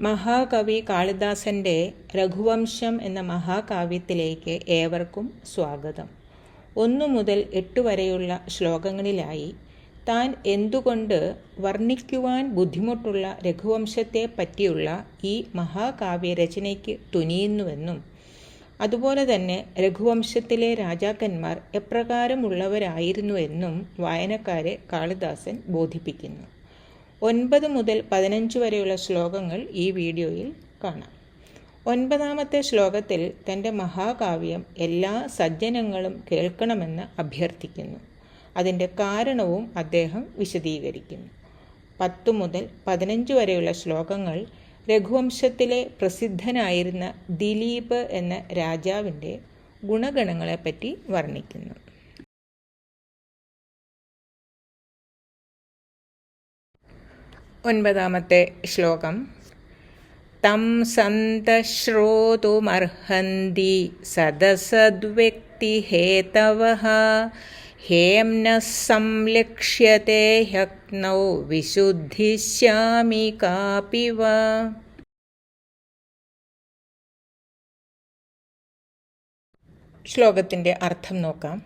മഹാകവി കാളിദാസൻ്റെ രഘുവംശം എന്ന മഹാകാവ്യത്തിലേക്ക് ഏവർക്കും സ്വാഗതം. 1 മുതൽ 8 വരെയുള്ള ശ്ലോകങ്ങളിലായി താൻ എന്തുകൊണ്ട് വർണ്ണിക്കുവാൻ ബുദ്ധിമുട്ടുള്ള രഘുവംശത്തെ പറ്റിയുള്ള ഈ മഹാകാവ്യരചനയ്ക്ക് തുനിയുന്നുവെന്നും അതുപോലെ തന്നെ രഘുവംശത്തിലെ രാജാക്കന്മാർ എപ്രകാരമുള്ളവരായിരുന്നുവെന്നും വായനക്കാരെ കാളിദാസൻ ബോധിപ്പിക്കുന്നു. 9 മുതൽ 15 വരെയുള്ള ശ്ലോകങ്ങൾ ഈ വീഡിയോയിൽ കാണാം. 9-ാമത്തെ ശ്ലോകത്തിൽ തൻ്റെ മഹാകാവ്യം എല്ലാ സജ്ജനങ്ങളും കേൾക്കണമെന്ന് അഭ്യർത്ഥിക്കുന്നു. അതിൻ്റെ കാരണവും അദ്ദേഹം വിശദീകരിക്കുന്നു. 10 മുതൽ 15 വരെയുള്ള ശ്ലോകങ്ങൾ രഘുവംശത്തിലെ പ്രസിദ്ധനായിരുന്ന ദിലീപ് എന്ന രാജാവിൻ്റെ ഗുണഗണങ്ങളെപ്പറ്റി വർണ്ണിക്കുന്നു. 9-ാമത്തെ ശ്ലോകം. തം സന്തശ്രോതുമർഹന്തി സദസദ്വ്യക്തിഹേതവഃ ഹേംനഃ സംലക്ഷ്യത്തെ ഹ്യഗ്നൗ വിശുദ്ധിശ്യാമികാപിവ. ശ്ലോകത്തിൻ്റെ അർത്ഥം നോക്കാം.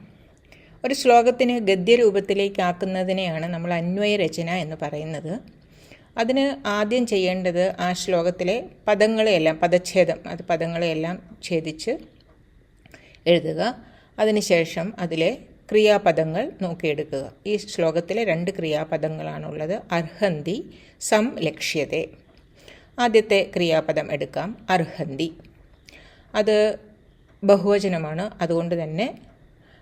ഒരു ശ്ലോകത്തിന് ഗദ്യരൂപത്തിലേക്കാക്കുന്നതിനെയാണ് നമ്മൾ അന്വയരചന എന്ന് പറയുന്നത്. അതിന് ആദ്യം ചെയ്യേണ്ടത് ആ ശ്ലോകത്തിലെ പദങ്ങളെയെല്ലാം പദങ്ങളെയെല്ലാം ഛേദിച്ച് എഴുതുക. അതിനുശേഷം അതിലെ ക്രിയാപദങ്ങൾ നോക്കിയെടുക്കുക. ഈ ശ്ലോകത്തിലെ 2 ക്രിയാപദങ്ങളാണുള്ളത്. അർഹന്തി, സംലക്ഷ്യത്തെ. ആദ്യത്തെ ക്രിയാപദം എടുക്കാം, അർഹന്തി. അത് ബഹുവചനമാണ്. അതുകൊണ്ട് തന്നെ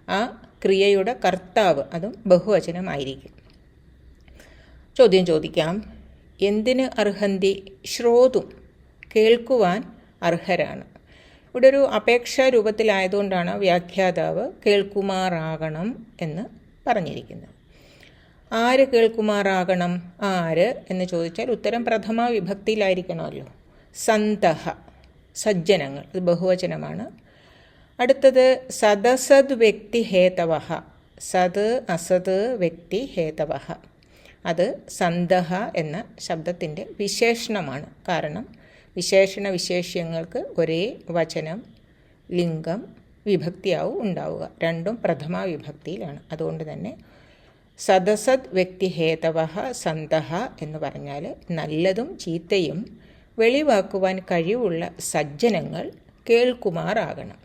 ആ ക്രിയയുടെ കർത്താവ് അതും ബഹുവചനമായിരിക്കും. ചോദ്യം ചോദിക്കാം. എന്തിന് അർഹന്തി? ശ്രോതും, കേൾക്കുവാൻ അർഹരാണ്. ഇവിടെ ഒരു അപേക്ഷാ രൂപത്തിലായതുകൊണ്ടാണ് വ്യാഖ്യാതാവ് കേൾക്കുമാറാകണം എന്ന് പറഞ്ഞിരിക്കുന്നത്. ആര് കേൾക്കുമാറാകണം? ആര് എന്ന് ചോദിച്ചാൽ ഉത്തരം പ്രഥമ വിഭക്തിയിലായിരിക്കണമല്ലോ. സന്തഹ, സജ്ജനങ്ങൾ, ഇത് ബഹുവചനമാണ്. അടുത്തത് സദസദ് വ്യക്തി ഹേതവഃ. സത് അസത് വ്യക്തി ഹേതവഃ. അത് സന്തഹ എന്ന ശബ്ദത്തിൻ്റെ വിശേഷണമാണ്. കാരണം വിശേഷണ വിശേഷ്യങ്ങൾക്ക് ഒരേ വചനം, ലിംഗം, വിഭക്തിയാവും ഉണ്ടാവുക. രണ്ടും പ്രഥമ വിഭക്തിയിലാണ്. അതുകൊണ്ട് തന്നെ സദസദ് വ്യക്തി ഹേതവഃ സന്തഹ എന്ന് പറഞ്ഞാൽ നല്ലതും ചീത്തയും വെളിവാക്കുവാൻ കഴിവുള്ള സജ്ജനങ്ങൾ കേൾക്കുമാറാകണം.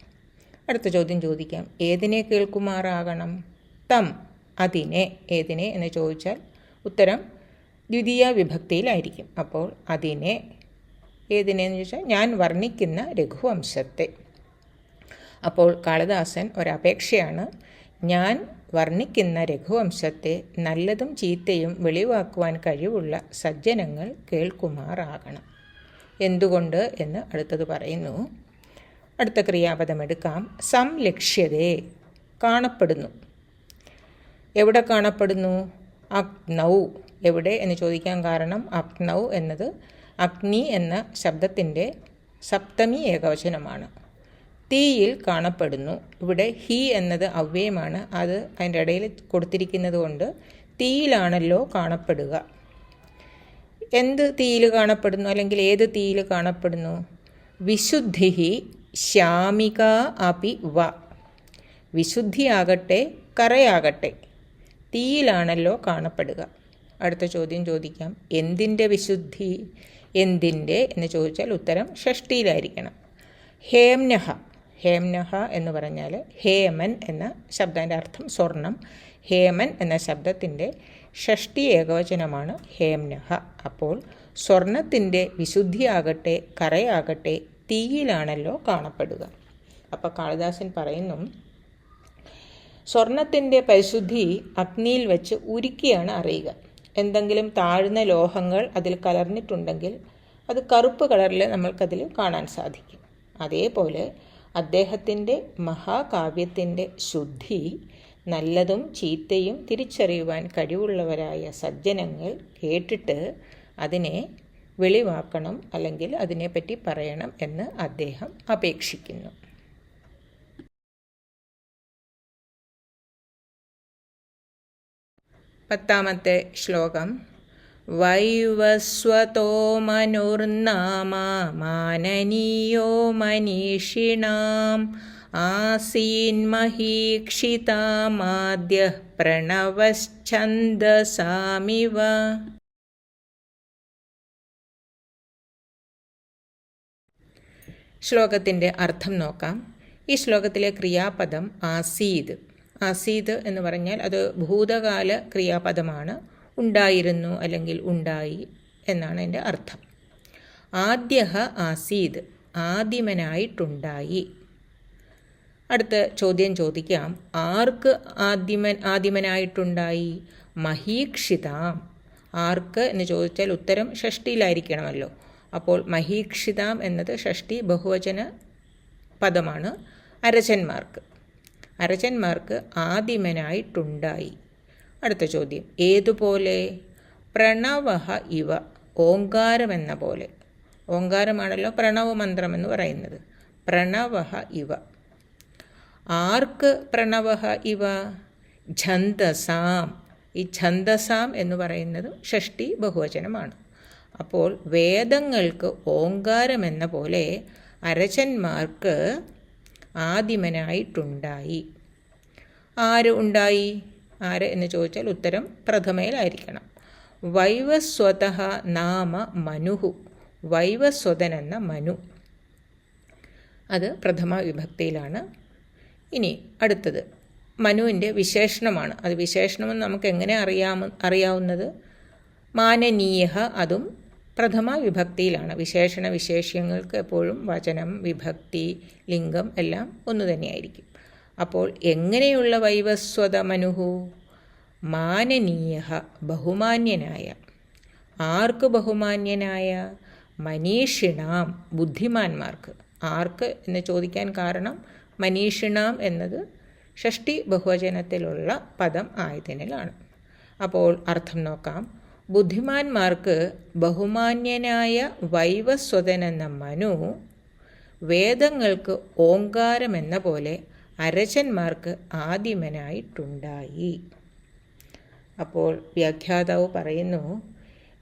അടുത്ത ചോദ്യം ചോദിക്കാം. ഏതിനെ കേൾക്കുമാറാകണം? തം, അതിനെ. ഏതിനെ എന്ന് ചോദിച്ചാൽ ഉത്തരം ദ്വിതീയ വിഭക്തിയിലായിരിക്കും. അപ്പോൾ അതിനെ, ഏതിനെന്ന് ചോദിച്ചാൽ ഞാൻ വർണ്ണിക്കുന്ന രഘുവംശത്തെ. അപ്പോൾ കാളിദാസൻ ഒരപേക്ഷയാണ്. ഞാൻ വർണ്ണിക്കുന്ന രഘുവംശത്തെ നല്ലതും ചീത്തയും വെളിവാക്കുവാൻ കഴിവുള്ള സജ്ജനങ്ങൾ കേൾക്കുമാറാകണം. എന്തുകൊണ്ട് എന്ന് അടുത്തത് പറയുന്നു. അടുത്ത ക്രിയാപദം എടുക്കാം. സംലക്ഷ്യതേ, കാണപ്പെടുന്നു. എവിടെ കാണപ്പെടുന്നു? അഗ്നൗ. എവിടെ എന്ന് ചോദിക്കാൻ കാരണം അഗ്നൗ എന്നത് അഗ്നി എന്ന ശബ്ദത്തിൻ്റെ സപ്തമി ഏകവചനമാണ്. തീയിൽ കാണപ്പെടുന്നു. ഇവിടെ ഹി എന്നത് അവ്യയമാണ്. അത് അതിൻ്റെ ഇടയിൽ കൊടുത്തിരിക്കുന്നത് കൊണ്ട് തീയിലാണല്ലോ കാണപ്പെടുക. എന്ത് തീയിൽ കാണപ്പെടുന്നു? അല്ലെങ്കിൽ ഏത് തീയിൽ കാണപ്പെടുന്നു? വിശുദ്ധി ശ്യാമിക അപി വ. വിശുദ്ധിയാകട്ടെ കറയാകട്ടെ തീയിലാണല്ലോ കാണപ്പെടുക. അടുത്ത ചോദ്യം ചോദിക്കാം. എന്തിൻ്റെ വിശുദ്ധി? എന്തിൻ്റെ എന്ന് ചോദിച്ചാൽ ഉത്തരം ഷഷ്ടിയിലായിരിക്കണം. ഹേംനഹ. ഹേംനഹ എന്ന് പറഞ്ഞാൽ ഹേമൻ എന്ന ശബ്ദത്തിൻ്റെ അർത്ഥം സ്വർണം. ഹേമൻ എന്ന ശബ്ദത്തിൻ്റെ ഷഷ്ടി ഏകവചനമാണ് ഹേംനഹ. അപ്പോൾ സ്വർണത്തിൻ്റെ വിശുദ്ധിയാകട്ടെ കറയാകട്ടെ തീയിലാണല്ലോ കാണപ്പെടുക. അപ്പോൾ കാളിദാസൻ പറയുന്നു, സ്വർണത്തിൻ്റെ പരിശുദ്ധി അഗ്നിയിൽ വെച്ച് ഉരുക്കിയാണ് അറിയുക. എന്തെങ്കിലും താഴ്ന്ന ലോഹങ്ങൾ അതിൽ കലർന്നിട്ടുണ്ടെങ്കിൽ അത് കറുപ്പ് കളറിൽ നമ്മൾക്കതിൽ കാണാൻ സാധിക്കും. അതേപോലെ അദ്ദേഹത്തിൻ്റെ മഹാകാവ്യത്തിൻ്റെ ശുദ്ധി നല്ലതും ചീത്തയും തിരിച്ചറിയുവാൻ കഴിവുള്ളവരായ സജ്ജനങ്ങൾ കേട്ടിട്ട് അതിനെ വെളിവാക്കണം, അല്ലെങ്കിൽ അതിനെപ്പറ്റി പറയണം എന്ന് അദ്ദേഹം അപേക്ഷിക്കുന്നു. 10-ാമത്തെ ശ്ലോകം. വൈവസ്വതോ മനുർനാമ മാനനീയോ മനീഷിണാം ആസീന്മഹീക്ഷിതാമാദ്യഃ പ്രണവശ്ഛന്ദസാമിവ. ശ്ലോകത്തിൻ്റെ അർത്ഥം നോക്കാം. ഈ ശ്ലോകത്തിലെ ക്രിയാപദം ആസീത്. ആസീത് എന്ന് പറഞ്ഞാൽ അത് ഭൂതകാല ക്രിയാപദമാണ്. ഉണ്ടായിരുന്നു അല്ലെങ്കിൽ ഉണ്ടായി എന്നാണ് എൻ്റെ അർത്ഥം. ആദ്യഃ ആസീത്, ആദിമനായിട്ടുണ്ടായി. അടുത്ത ചോദ്യം ചോദിക്കാം. ആർക്ക് ആദിമനായിട്ടുണ്ടായി? മഹീക്ഷിതാം. ആർക്ക് എന്ന് ചോദിച്ചാൽ ഉത്തരം ഷഷ്ടിയിലായിരിക്കണമല്ലോ. അപ്പോൾ മഹീക്ഷിതാം എന്നത് ഷഷ്ടി ബഹുവചന പദമാണ്. അരചന്മാർക്ക് ആദിമനായിട്ടുണ്ടായി. അടുത്ത ചോദ്യം. ഏതുപോലെ? പ്രണവഃ ഇവ, ഓങ്കാരമെന്ന പോലെ. ഓങ്കാരമാണല്ലോ പ്രണവമന്ത്രം എന്ന് പറയുന്നത്. പ്രണവഃ ഇവ. ആർക്ക് പ്രണവഃ ഇവ? ഛന്ദസാം. ഈ ഛന്ദസാം എന്ന് പറയുന്നത് ഷഷ്ടി ബഹുവചനമാണ്. അപ്പോൾ വേദങ്ങൾക്ക് ഓങ്കാരമെന്ന പോലെ അരചന്മാർക്ക് ആദിമനായിട്ടുണ്ടായി. ആര് ഉണ്ടായി? ആര് എന്ന് ചോദിച്ചാൽ ഉത്തരം പ്രഥമയിലായിരിക്കണം. വൈവസ്വതഃ നാമ മനുഹു. വൈവസ്വതൻ എന്ന മനു, അത് പ്രഥമ വിഭക്തിയിലാണ്. ഇനി അടുത്തത് മനുവിൻ്റെ വിശേഷണമാണ്. അത് വിശേഷണമെന്ന് നമുക്ക് എങ്ങനെ അറിയാവുന്നത്? മാനനീയഃ, അതും പ്രഥമ വിഭക്തിയിലാണ്. വിശേഷണ വിശേഷ്യങ്ങൾക്ക് എപ്പോഴും വചനം, വിഭക്തി, ലിംഗം എല്ലാം ഒന്നു തന്നെയായിരിക്കും. അപ്പോൾ എങ്ങനെയുള്ള വൈവസ്വത മനുഹു? മാനനീയഃ, ബഹുമാന്യനായ. ആർക്ക് ബഹുമാന്യനായ? മനീഷിണാം, ബുദ്ധിമാന്മാർക്ക്. ആർക്ക് എന്ന് ചോദിക്കാൻ കാരണം മനീഷിണാം എന്നത് ഷഷ്ടി ബഹുവചനത്തിലുള്ള പദം ആയതിനാലാണ്. അപ്പോൾ അർത്ഥം നോക്കാം. ബുദ്ധിമാന്മാർക്ക് ബഹുമാന്യനായ വൈവസ്വതനെന്ന മനു വേദങ്ങൾക്ക് ഓങ്കാരമെന്ന പോലെ അരചന്മാർക്ക് ആദിമനായിട്ടുണ്ടായി. അപ്പോൾ വ്യാഖ്യാതാവ് പറയുന്നു,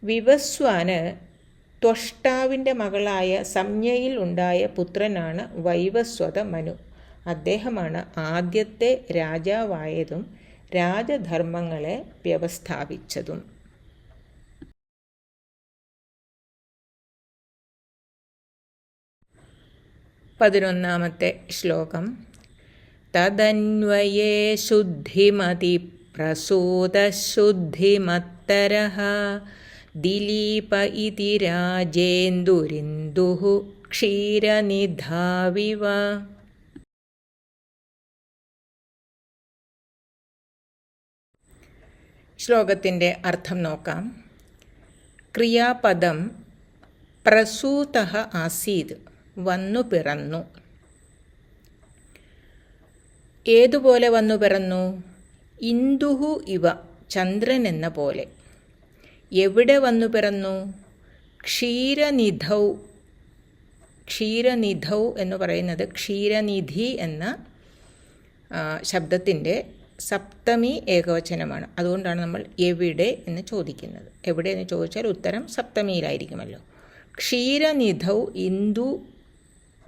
വിവസ്വാന് ത്വഷ്ടാവിൻ്റെ മകളായ സംജ്ഞയിൽ ഉണ്ടായ പുത്രനാണ് വൈവസ്വത മനു. അദ്ദേഹമാണ് ആദ്യത്തെ രാജാവായതും രാജധർമ്മങ്ങളെ വ്യവസ്ഥാപിച്ചതും. 11-ാമത്തെ ശ്ലോകം. തദന്വയേ ശുദ്ധിമതി പ്രസൂതശുദ്ധിമത്തരഃ ദിലീപ ഇതി രാജേന്ദുരിന്ദുഃ ക്ഷീരനിധാവിവ. ശ്ലോകത്തിൻ്റെ അർത്ഥം നോക്കാം. ക്രിയാപദം പ്രസൂതഃ ആസീത്, വന്നു പിറന്നു. ഏതുപോലെ വന്നു പിറന്നു? ഇന്ദുഹു ഇവ, ചന്ദ്രൻ എന്ന പോലെ. എവിടെ വന്നു പിറന്നു? ക്ഷീരനിധൗ. ക്ഷീരനിധൗ എന്ന് പറയുന്നത് ക്ഷീരനിധി എന്ന ശബ്ദത്തിൻ്റെ സപ്തമി ഏകവചനമാണ്. അതുകൊണ്ടാണ് നമ്മൾ എവിടെ എന്ന് ചോദിക്കുന്നത്. എവിടെ എന്ന് ചോദിച്ചാൽ ഉത്തരം സപ്തമിയിലായിരിക്കുമല്ലോ.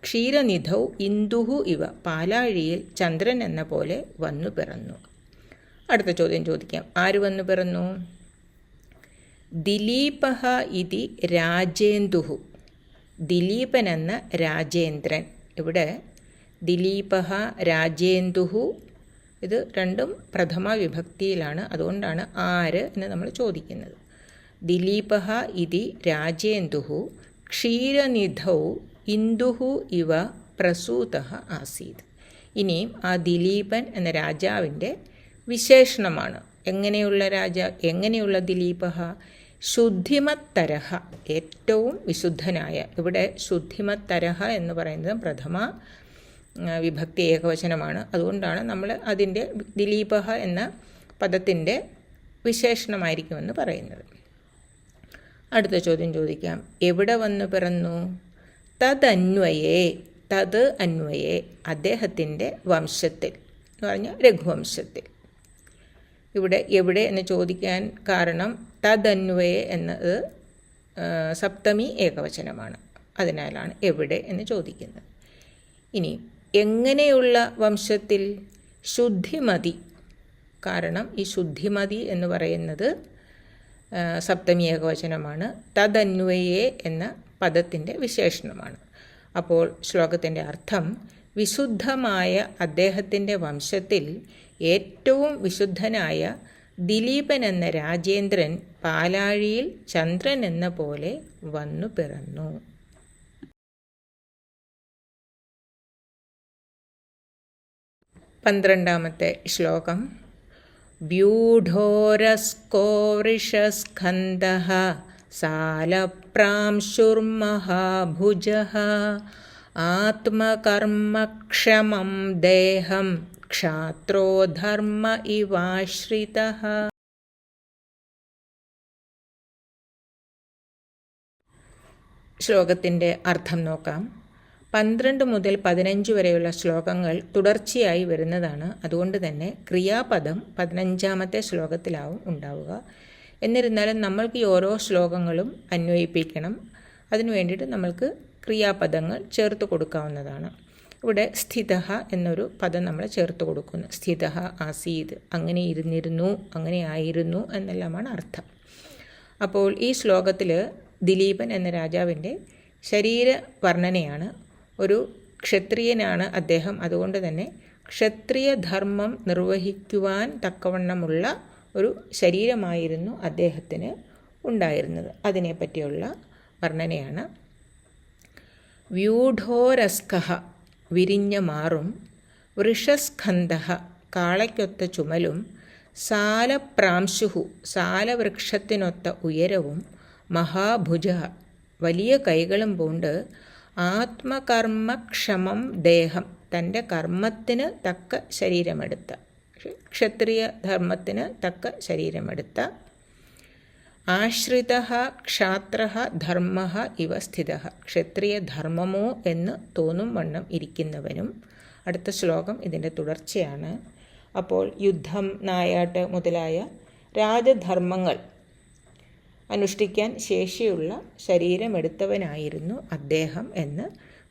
ക്ഷീരനിധൗ ഇന്ദുഹു ഇവ, പാലാഴിയിൽ ചന്ദ്രൻ എന്ന പോലെ വന്നു പിറന്നു. അടുത്ത ചോദ്യം ചോദിക്കാം. ആര് വന്നു പിറന്നു? ദിലീപഃ ഇതി രാജേന്ദുഃ. ദിലീപൻ എന്ന രാജേന്ദ്രൻ. ഇവിടെ ദിലീപഃ രാജേന്ദുഃ, ഇത് രണ്ടും പ്രഥമ വിഭക്തിയിലാണ്. അതുകൊണ്ടാണ് ആര് എന്ന് നമ്മൾ ചോദിക്കുന്നത്. ദിലീപഃ ഇതി രാജേന്ദുഃ ക്ഷീരനിധൗ ഇന്ദുഃ ഇവ പ്രസൂതഃ ആസീത്. ഇനിയും ആ ദിലീപൻ എന്ന രാജാവിൻ്റെ വിശേഷണമാണ്. എങ്ങനെയുള്ള ദിലീപഃ? ശുദ്ധിമത്തരഃ, ഏറ്റവും വിശുദ്ധനായ. ഇവിടെ ശുദ്ധിമത്തരഃ എന്ന് പറയുന്നത് പ്രഥമ വിഭക്തി ഏകവചനമാണ്. അതുകൊണ്ടാണ് നമ്മൾ അതിൻ്റെ ദിലീപഃ എന്ന പദത്തിൻ്റെ വിശേഷണമായിരിക്കുമെന്ന് പറയുന്നത്. അടുത്ത ചോദ്യം ചോദിക്കാം. എവിടെ വന്നു പിറന്നു? തദന്വയേ. തത് അന്വയേ, അദ്ദേഹത്തിൻ്റെ വംശത്തിൽ എന്ന് പറഞ്ഞാൽ രഘുവംശത്തിൽ. ഇവിടെ എവിടെ എന്ന് ചോദിക്കാൻ കാരണം തദന്വയെ എന്നത് സപ്തമി ഏകവചനമാണ്. അതിനാലാണ് എവിടെ എന്ന് ചോദിക്കുന്നത്. ഇനി എങ്ങനെയുള്ള വംശത്തിൽ? ശുദ്ധിമതി. കാരണം ഈ ശുദ്ധിമതി എന്ന് പറയുന്നത് സപ്തമി ഏകവചനമാണ്. തദന്വയെ എന്ന പദത്തിൻ്റെ വിശേഷണമാണ്. അപ്പോൾ ശ്ലോകത്തിൻ്റെ അർത്ഥം, വിശുദ്ധമായ അദ്ദേഹത്തിൻ്റെ വംശത്തിൽ ഏറ്റവും വിശുദ്ധനായ ദിലീപൻ എന്ന രാജേന്ദ്രൻ പാലാഴിയിൽ ചന്ദ്രൻ എന്ന പോലെ വന്നു പിറന്നു. പന്ത്രണ്ടാമത്തെ ശ്ലോകം. വ്യൂഢോരസ്കോ വൃഷസ്കന്ധഃ സാലപ്രാംശുർമഹാഭുജഃ ആത്മകർമ്മക്ഷമം ദേഹം ക്ഷാത്രോ ധർമ്മ ഇവാശ്രിതഃ. ശ്ലോകത്തിൻ്റെ അർത്ഥം നോക്കാം. 12 മുതൽ 15 വരെയുള്ള ശ്ലോകങ്ങൾ തുടർച്ചയായി വരുന്നതാണ്. അതുകൊണ്ട് തന്നെ ക്രിയാപദം 15ാമത്തെ ശ്ലോകത്തിലാവും ഉണ്ടാവുക. എന്നിരുന്നാലും നമ്മൾക്ക് ഈ ഓരോ ശ്ലോകങ്ങളും അന്വയിപ്പിക്കണം. അതിനു വേണ്ടിയിട്ട് നമ്മൾക്ക് ക്രിയാപദങ്ങൾ ചേർത്ത് കൊടുക്കാവുന്നതാണ്. ഇവിടെ സ്ഥിതഃ എന്നൊരു പദം നമ്മൾ ചേർത്ത് കൊടുക്കുന്നു. സ്ഥിതഃ ആസീത്, അങ്ങനെ ഇരുന്നിരുന്നു, അങ്ങനെ ആയിരുന്നു എന്നെല്ലാമാണ് അർത്ഥം. അപ്പോൾ ഈ ശ്ലോകത്തിൽ ദിലീപൻ എന്ന രാജാവിൻ്റെ ശരീര വർണ്ണനയാണ്. ഒരു ക്ഷത്രിയനാണ് അദ്ദേഹം. അതുകൊണ്ട് തന്നെ ക്ഷത്രിയ ധർമ്മം നിർവഹിക്കുവാൻ തക്കവണ്ണമുള്ള ഒരു ശരീരമായിരുന്നു അദ്ദേഹത്തിന് ഉണ്ടായിരുന്നത്. അതിനെപ്പറ്റിയുള്ള വർണ്ണനയാണ്. വ്യൂഢോരസ്കഃ വിരിഞ്ഞ മാറും, വൃഷസ്കന്ധഃ കാളയ്ക്കൊത്ത ചുമലും, സാലപ്രാംശുഹു സാലവൃക്ഷത്തിനൊത്ത ഉയരവും, മഹാഭുജ വലിയ കൈകളും പൂണ്ട്, ആത്മകർമ്മക്ഷമം ദേഹം തൻ്റെ കർമ്മത്തിന് തക്ക ശരീരമെടുത്ത, ക്ഷത്രിയ ധർമ്മത്തിന് തക്ക ശരീരമെടുത്ത, ആശ്രിതഃ ക്ഷാത്രഃ ധർമ്മഃ ഇവ സ്ഥിതഃ ക്ഷത്രിയ ധർമ്മമോ എന്ന് തോന്നും വണ്ണം ഇരിക്കുന്നവനും. അടുത്ത ശ്ലോകം ഇതിൻ്റെ തുടർച്ചയാണ്. അപ്പോൾ യുദ്ധം, നായാട്ട് മുതലായ രാജധർമ്മങ്ങൾ അനുഷ്ഠിക്കാൻ ശേഷിയുള്ള ശരീരമെടുത്തവനായിരുന്നു അദ്ദേഹം എന്ന്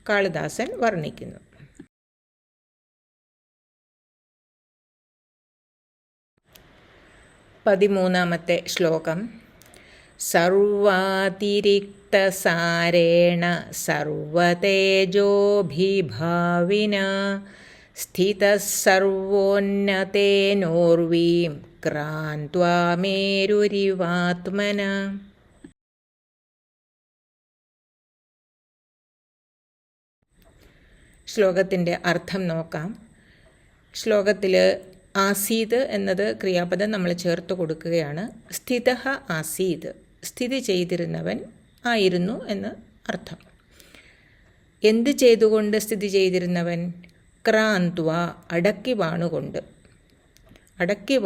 കാളിദാസൻ വർണ്ണിക്കുന്നു. 13ാമത്തെ ശ്ലോകം. സർവാതിരിക്തസാരേണ സർവതേജോഭിഭാവിന സ്ഥിതഃ സർവോന്നതേനോർവീം ക്രാന്ത്വാ മേരുരിവാത്മന. ശ്ലോകത്തിൻ്റെ അർത്ഥം നോക്കാം. ശ്ലോകത്തിൽ ആസീത് എന്നത് ക്രിയാപദം നമ്മൾ ചേർത്ത് കൊടുക്കുകയാണ്. സ്ഥിതഃ ആസീത് സ്ഥിതി ചെയ്തിരുന്നവൻ ആയിരുന്നു എന്ന് അർത്ഥം. എന്ത് ചെയ്തുകൊണ്ട് സ്ഥിതി ചെയ്തിരുന്നവൻ? ക്രാന്ത്വ അടക്കി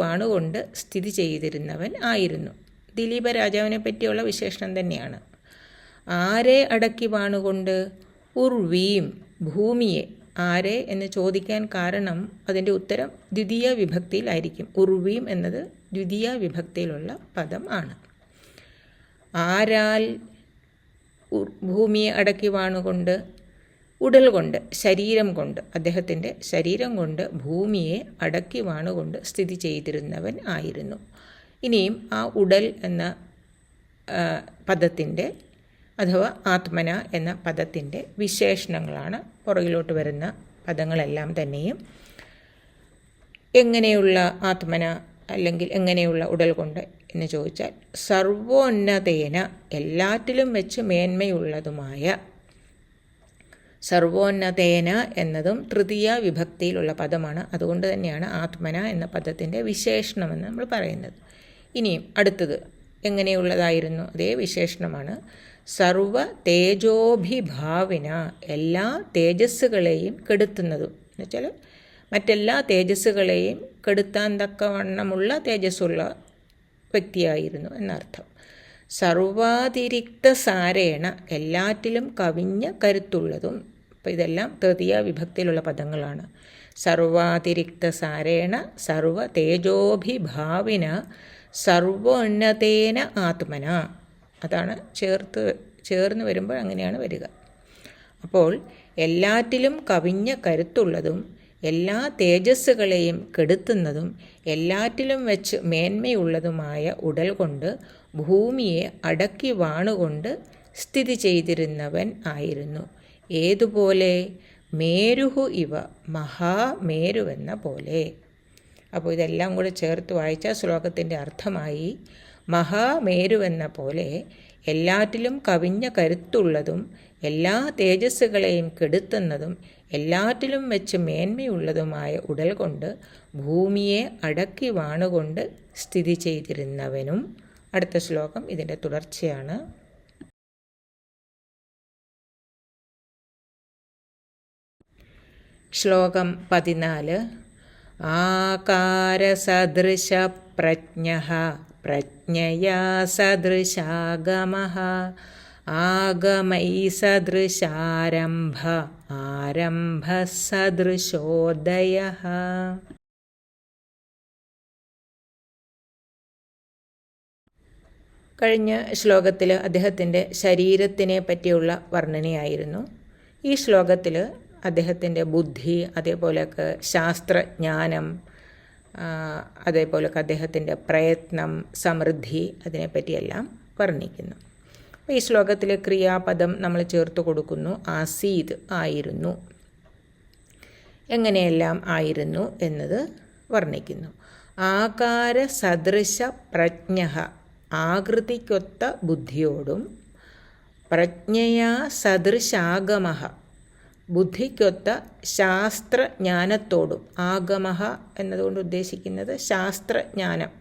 വാണുകൊണ്ട് സ്ഥിതി ചെയ്തിരുന്നവൻ ആയിരുന്നു. ദിലീപ രാജാവിനെ പറ്റിയുള്ള വിശേഷണം തന്നെയാണ്. ആരെ അടക്കി വാണുകൊണ്ട്? ഉർവീം ഭൂമിയെ. ആരെ എന്ന് ചോദിക്കാൻ കാരണം അതിൻ്റെ ഉത്തരം ദ്വിതീയ വിഭക്തിയിലായിരിക്കും. ഉർവീം എന്നത് ദ്വിതീയ വിഭക്തിയിലുള്ള പദം ആണ്. ആരാൽ ഭൂമിയെ അടക്കി വാണുകൊണ്ട്? ഉടൽ കൊണ്ട്, ശരീരം കൊണ്ട്, അദ്ദേഹത്തിൻ്റെ ശരീരം കൊണ്ട് ഭൂമിയെ അടക്കി വാണുകൊണ്ട് സ്ഥിതി ചെയ്തിരുന്നവൻ ആയിരുന്നു. ഇനിയും ആ ഉടൽ എന്ന പദത്തിൻ്റെ അഥവാ ആത്മന എന്ന പദത്തിൻ്റെ വിശേഷണങ്ങളാണ് പുറകിലോട്ട് വരുന്ന പദങ്ങളെല്ലാം തന്നെയും. എങ്ങനെയുള്ള ആത്മന അല്ലെങ്കിൽ എങ്ങനെയുള്ള ഉടൽ കൊണ്ട് എന്ന് ചോദിച്ചാൽ സർവോന്നതേന എല്ലാറ്റിലും വെച്ച് മേന്മയുള്ളതുമായ. സർവോന്നതേന എന്നതും തൃതീയ വിഭക്തിയിലുള്ള പദമാണ്. അതുകൊണ്ട് തന്നെയാണ് ആത്മന എന്ന പദത്തിൻ്റെ വിശേഷണമെന്ന് നമ്മൾ പറയുന്നത്. ഇനിയും അടുത്തത് എങ്ങനെയുള്ളതായിരുന്നു? അതേ വിശേഷണമാണ്. സർവ തേജോഭിഭാവിന എല്ലാ തേജസ്സുകളെയും കെടുത്തുന്നതും. എന്നുവെച്ചാൽ മറ്റെല്ലാ തേജസ്സുകളെയും കെടുത്താൻ തക്കവണ്ണമുള്ള തേജസ്സുള്ള വ്യക്തിയായിരുന്നു എന്നർത്ഥം. സർവാതിരിക്ത സാരേണ എല്ലാറ്റിലും കവിഞ്ഞ കരുത്തുള്ളതും. അപ്പോൾ ഇതെല്ലാം തൃതീയ വിഭക്തിയിലുള്ള പദങ്ങളാണ്. സർവാതിരിക്തസാരേണ സർവതേജോഭിഭാവിന സർവോന്നതേന ആത്മന. അതാണ് ചേർന്ന് വരുമ്പോൾ അങ്ങനെയാണ് വരിക. അപ്പോൾ എല്ലാറ്റിലും കവിഞ്ഞ കരുത്തുള്ളതും എല്ലാ തേജസ്സുകളെയും കെടുത്തുന്നതും എല്ലാറ്റിലും വെച്ച് മേന്മയുള്ളതുമായ ഉടൽ കൊണ്ട് ഭൂമിയെ അടക്കി വാണുകൊണ്ട് സ്ഥിതി ചെയ്തിരുന്നവൻ ആയിരുന്നു. ഏതുപോലെ? മേരുഹു ഇവ, മഹാമേരുവെന്ന പോലെ. അപ്പോൾ ഇതെല്ലാം കൂടെ ചേർത്ത് വായിച്ച ശ്ലോകത്തിൻ്റെ അർത്ഥമായി, മഹാമേരുവെന്ന പോലെ എല്ലാറ്റിലും കവിഞ്ഞ കരുത്തുള്ളതും എല്ലാ തേജസ്സുകളെയും കെടുത്തുന്നതും എല്ലാറ്റിലും വെച്ച് മേന്മയുള്ളതുമായ ഉടൽ കൊണ്ട് ഭൂമിയെ അടക്കി വാണുകൊണ്ട് സ്ഥിതി ചെയ്തിരുന്നവനും. അടുത്ത ശ്ലോകം ഇതിൻ്റെ തുടർച്ചയാണ്. ശ്ലോകം 14. ആകാരസദൃശ പ്രജ്ഞഃ പ്രജ്ഞയാ സദൃശാഗമഃ ആഗമൈ സദൃശാരംഭ ആരംഭ സദൃശോദയഃ. കഴിഞ്ഞ ശ്ലോകത്തിൽ അദ്ദേഹത്തിൻ്റെ ശരീരത്തിനെ പറ്റിയുള്ള വർണ്ണനയായിരുന്നു. ഈ ശ്ലോകത്തിൽ അദ്ദേഹത്തിൻ്റെ ബുദ്ധി, അതേപോലെയൊക്കെ ശാസ്ത്രജ്ഞാനം, അതേപോലെയൊക്കെ അദ്ദേഹത്തിൻ്റെ പ്രയത്നം, സമൃദ്ധി, അതിനെപ്പറ്റിയെല്ലാം വർണ്ണിക്കുന്നു. അപ്പോൾ ഈ ശ്ലോകത്തിലെ ക്രിയാപദം നമ്മൾ ചേർത്ത് കൊടുക്കുന്നു. ആസീത്, ആയിരുന്നു. എങ്ങനെയെല്ലാം ആയിരുന്നു എന്നത് വർണ്ണിക്കുന്നു. ആകാര സദൃശ പ്രജ്ഞഃ, ആകൃതിക്കൊത്ത ബുദ്ധിയോടും, പ്രജ്ഞയാ സദൃശാഗമഃ, ബുദ്ധിക്കൊത്ത ശാസ്ത്രജ്ഞാനത്തോടും. ആഗമഃ എന്നതുകൊണ്ട് ഉദ്ദേശിക്കുന്നത് ശാസ്ത്രജ്ഞാനം.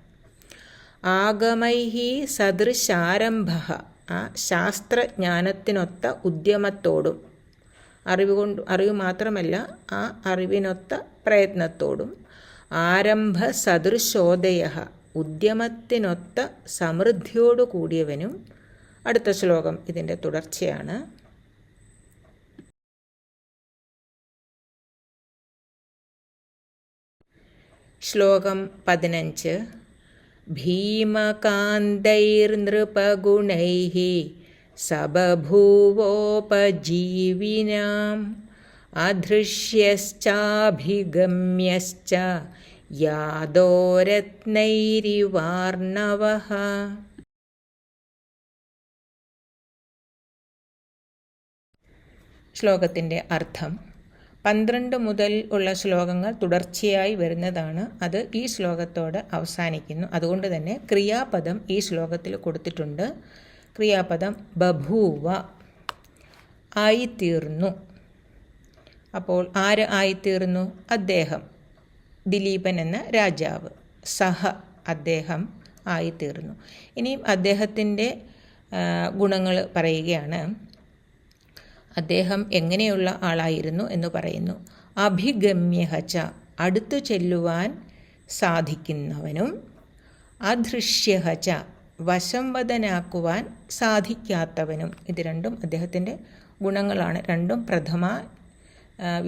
ആഗമൈഹി സദൃശാരംഭഃ, ആ ശാസ്ത്രജ്ഞാനത്തിനൊത്ത ഉദ്യമത്തോടും, അറിവ് മാത്രമല്ല ആ അറിവിനൊത്ത പ്രയത്നത്തോടും. ആരംഭ സദൃശോദയഃ, ഉദ്യമത്തിനൊത്ത സമൃദ്ധിയോടു കൂടിയവനും. അടുത്ത ശ്ലോകം ഇതിൻ്റെ തുടർച്ചയാണ്. ശ്ലോകം 15. ഭീമകാന്തൈർനൃപഗുണൈഃ സബഭൂവോപജീവിനാം അദൃശ്യശ്ചാഭിഗമ്യശ്ച യാദോ രത്നൈരിവാർണവഃ. ശ്ലോകത്തിൻ്റെ അർത്ഥം. 12 മുതൽ ഉള്ള ശ്ലോകങ്ങൾ തുടർച്ചയായി വരുന്നതാണ്. അത് ഈ ശ്ലോകത്തോട് അവസാനിക്കുന്നു. അതുകൊണ്ട് തന്നെ ക്രിയാപദം ഈ ശ്ലോകത്തിൽ കൊടുത്തിട്ടുണ്ട്. ക്രിയാപദം ബഭൂവ, ആയിത്തീർന്നു. അപ്പോൾ ആര് ആയിത്തീർന്നു? അദ്ദേഹം, ദിലീപൻ എന്ന രാജാവ്. സഹ, അദ്ദേഹം ആയിത്തീർന്നു. ഇനിയും അദ്ദേഹത്തിൻ്റെ ഗുണങ്ങൾ പറയുകയാണ്. അദ്ദേഹം എങ്ങനെയുള്ള ആളായിരുന്നു എന്ന് പറയുന്നു. അഭിഗമ്യഹച, അടുത്തു ചെല്ലുവാൻ സാധിക്കുന്നവനും. അദൃശ്യഹച, വശംവദനാക്കുവാൻ സാധിക്കാത്തവനും. ഇത് രണ്ടും അദ്ദേഹത്തിൻ്റെ ഗുണങ്ങളാണ്. രണ്ടും പ്രഥമ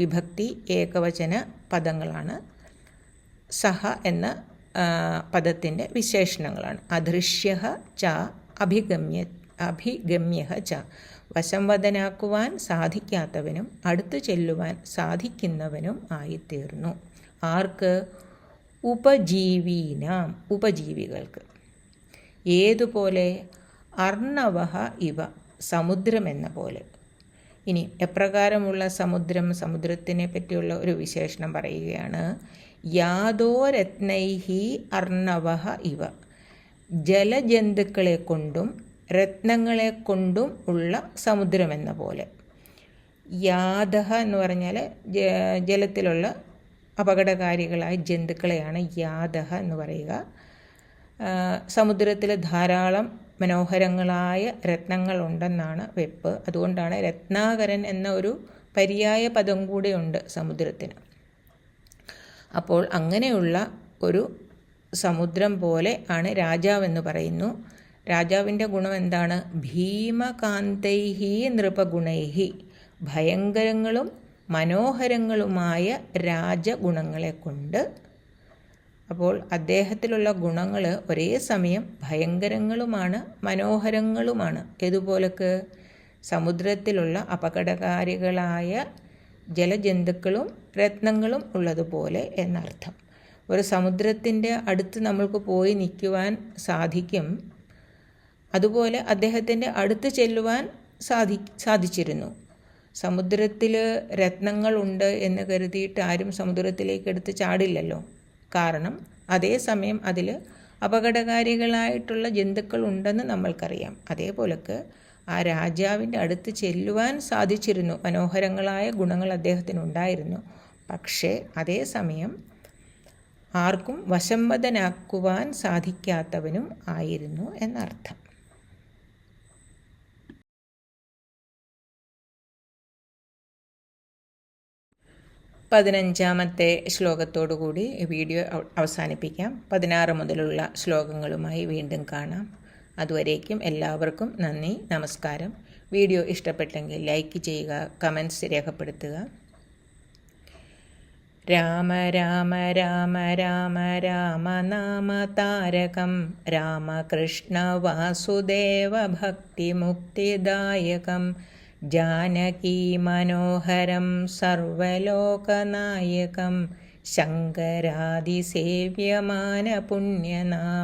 വിഭക്തി ഏകവചന പദങ്ങളാണ്. സഹ എന്ന പദത്തിൻ്റെ വിശേഷണങ്ങളാണ്. അദൃശ്യഃ ച അഭിഗമ്യഃ ച, വശംവദനാക്കുവാൻ സാധിക്കാത്തവനും അടുത്തു ചെല്ലുവാൻ സാധിക്കുന്നവനും ആയിത്തീർന്നു. ആർക്ക്? ഉപജീവീനാം, ഉപജീവികൾക്ക്. ഏതുപോലെ? അർണവഃ ഇവ, സമുദ്രമെന്ന പോലെ. ഇനി എപ്രകാരമുള്ള സമുദ്രം? സമുദ്രത്തിനെ പറ്റിയുള്ള ഒരു വിശേഷണം പറയുകയാണ്. യാദോ രത്നൈഹി അർണവഃ ഇവ, ജലജന്തുക്കളെ കൊണ്ടും രത്നങ്ങളെ കൊണ്ടും ഉള്ള സമുദ്രമെന്ന പോലെ. യാദഹ എന്ന് പറഞ്ഞാൽ ജലത്തിലുള്ള അപകടകാരികളായ ജന്തുക്കളെയാണ് യാദഹ എന്ന് പറയുക. സമുദ്രത്തിൽ ധാരാളം മനോഹരങ്ങളായ രത്നങ്ങളുണ്ടെന്നാണ് വെപ്പ്. അതുകൊണ്ടാണ് രത്നാകരൻ എന്ന ഒരു പര്യായ പദം കൂടെയുണ്ട് സമുദ്രത്തിന്. അപ്പോൾ അങ്ങനെയുള്ള ഒരു സമുദ്രം പോലെ ആണ് രാജാവെന്ന് പറയുന്നു. രാജാവിൻ്റെ ഗുണം എന്താണ്? ഭീമകാന്തൈഹി നൃപഗുണൈഹി, ഭയങ്കരങ്ങളും മനോഹരങ്ങളുമായ രാജഗുണങ്ങളെ കൊണ്ട്. അപ്പോൾ അദ്ദേഹത്തിലുള്ള ഗുണങ്ങൾ ഒരേ സമയം ഭയങ്കരങ്ങളുമാണ് മനോഹരങ്ങളുമാണ്. ഏതുപോലൊക്കെ? സമുദ്രത്തിലുള്ള അപകടകാരികളായ ജലജന്തുക്കളും രത്നങ്ങളും ഉള്ളതുപോലെ എന്നർത്ഥം. ഒരു സമുദ്രത്തിൻ്റെ അടുത്ത് നമ്മൾക്ക് പോയി നിൽക്കുവാൻ സാധിക്കും. അതുപോലെ അദ്ദേഹത്തിൻ്റെ അടുത്ത് ചെല്ലുവാൻ സാധിച്ചിരുന്നു. സമുദ്രത്തിൽ രത്നങ്ങളുണ്ട് എന്ന് കരുതിയിട്ട് ആരും സമുദ്രത്തിലേക്ക് എടുത്ത് ചാടില്ലല്ലോ. കാരണം അതേസമയം അതിൽ അപകടകാരികളായിട്ടുള്ള ജന്തുക്കൾ ഉണ്ടെന്ന് നമ്മൾക്കറിയാം. അതേപോലൊക്കെ ആ രാജാവിൻ്റെ അടുത്ത് ചെല്ലുവാൻ സാധിച്ചിരുന്നു. മനോഹരങ്ങളായ ഗുണങ്ങൾ അദ്ദേഹത്തിനുണ്ടായിരുന്നു. പക്ഷേ അതേസമയം ആർക്കും വശംവദനാക്കുവാൻ സാധിക്കാത്തവനും ആയിരുന്നു എന്നർത്ഥം. 15-ാമത്തെ ശ്ലോകത്തോടുകൂടി വീഡിയോ അവസാനിപ്പിക്കാം. 16 മുതലുള്ള ശ്ലോകങ്ങളുമായി വീണ്ടും കാണാം. അതുവരേക്കും എല്ലാവർക്കും നന്ദി, നമസ്കാരം. വീഡിയോ ഇഷ്ടപ്പെട്ടെങ്കിൽ ലൈക്ക് ചെയ്യുക, കമൻറ്റ്സ് രേഖപ്പെടുത്തുക. രാമ രാമ രാമ രാമ രാമ നാമ താരകം രാമകൃഷ്ണ വാസുദേവ ഭക്തിമുക്തിദായകം ജാനകീ മനോഹരം സർവലോകനായകം ശങ്കരാദിസേവ്യമാന പുണ്യനാമകീർത്തനം.